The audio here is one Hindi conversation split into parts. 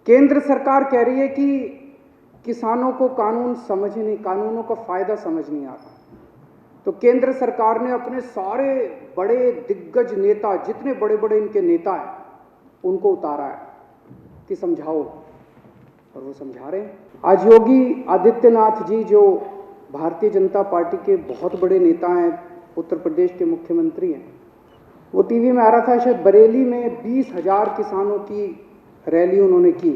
केंद्र सरकार कह रही है कि किसानों को कानूनों का फायदा समझ नहीं आता। तो केंद्र सरकार ने अपने सारे बड़े दिग्गज नेता, जितने बड़े बड़े इनके नेता हैं, उनको उतारा है कि समझाओ, और वो समझा रहे हैं। आज योगी आदित्यनाथ जी, जो भारतीय जनता पार्टी के बहुत बड़े नेता हैं, उत्तर प्रदेश के मुख्यमंत्री हैं, वो टीवी में आ रहा था, शायद बरेली में 20,000 किसानों की रैली उन्होंने की।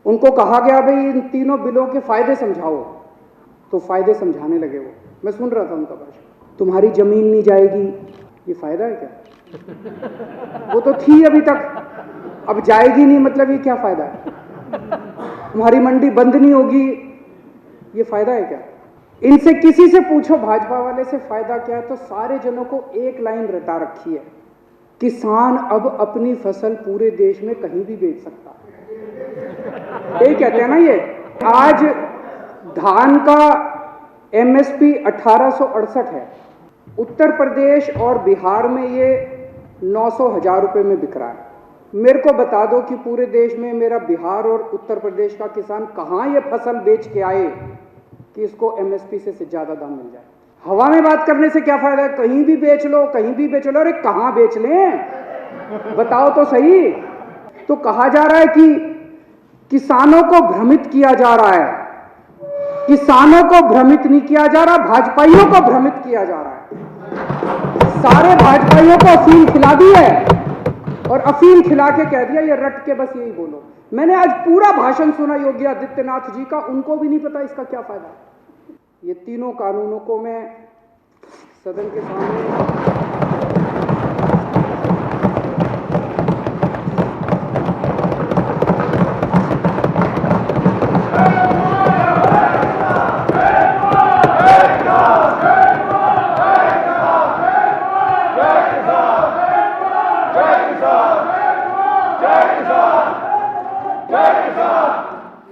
उनको कहा गया भाई इन तीनों बिलों के फायदे समझाओ, तो फायदे समझाने लगे वो। मैं सुन रहा था उनका भाषण। तुम्हारी जमीन नहीं जाएगी, ये फायदा है क्या? वो तो थी अभी तक, अब जाएगी नहीं, मतलब ये क्या फायदा है? तुम्हारी मंडी बंद नहीं होगी, ये फायदा है क्या? इनसे किसी से पूछो, भाजपा वाले से, फायदा क्या है, तो सारे जनों को एक लाइन रटा रखी है, किसान अब अपनी फसल पूरे देश में कहीं भी बेच सकता है। यही कहते हैं ना ये। आज धान का एमएसपी 1868 है। उत्तर प्रदेश और बिहार में ये 900,000 रुपए में बिक रहा है। मेरे को बता दो कि पूरे देश में मेरा बिहार और उत्तर प्रदेश का किसान कहाँ ये फसल बेच के आए कि इसको एमएसपी से ज़्यादा दाम मिल जाए। हवा में बात करने से क्या फायदा है? कहीं भी बेच लो, कहीं भी बेच लो। अरे कहाँ बेच लें, बताओ तो सही। तो कहा जा रहा है कि किसानों को भ्रमित किया जा रहा है। किसानों को भ्रमित नहीं किया जा रहा, भाजपाइयों को भ्रमित किया जा रहा है। सारे भाजपाइयों को अफीम खिला दी है, और अफीम खिला के कह दिया ये रट के बस यही बोलो। मैंने आज पूरा भाषण सुना योगी आदित्यनाथ जी का, उनको भी नहीं पता इसका क्या फायदा है। ये तीनों कानूनों को मैं सदन के सामने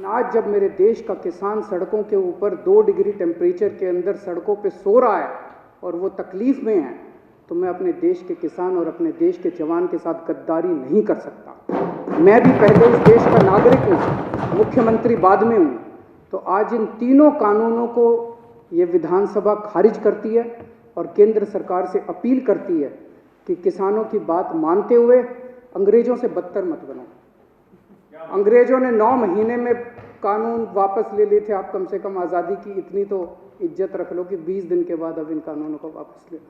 आज जब मेरे देश का किसान सड़कों के ऊपर 2 डिग्री टेम्परेचर के अंदर सड़कों पे सो रहा है और वो तकलीफ में है, तो मैं अपने देश के किसान और अपने देश के जवान के साथ गद्दारी नहीं कर सकता। मैं भी पहले इस देश का नागरिक हूँ, मुख्यमंत्री बाद में हूँ। तो आज इन तीनों कानूनों को ये विधानसभा खारिज करती है और केंद्र सरकार से अपील करती है कि किसानों की बात मानते हुए अंग्रेजों से बदतर मत बनो। अंग्रेजों ने 9 महीने में कानून वापस ले लिए थे, आप कम से कम आज़ादी की इतनी तो इज्जत रख लो कि 20 दिन के बाद अब इन कानूनों को वापस ले लो।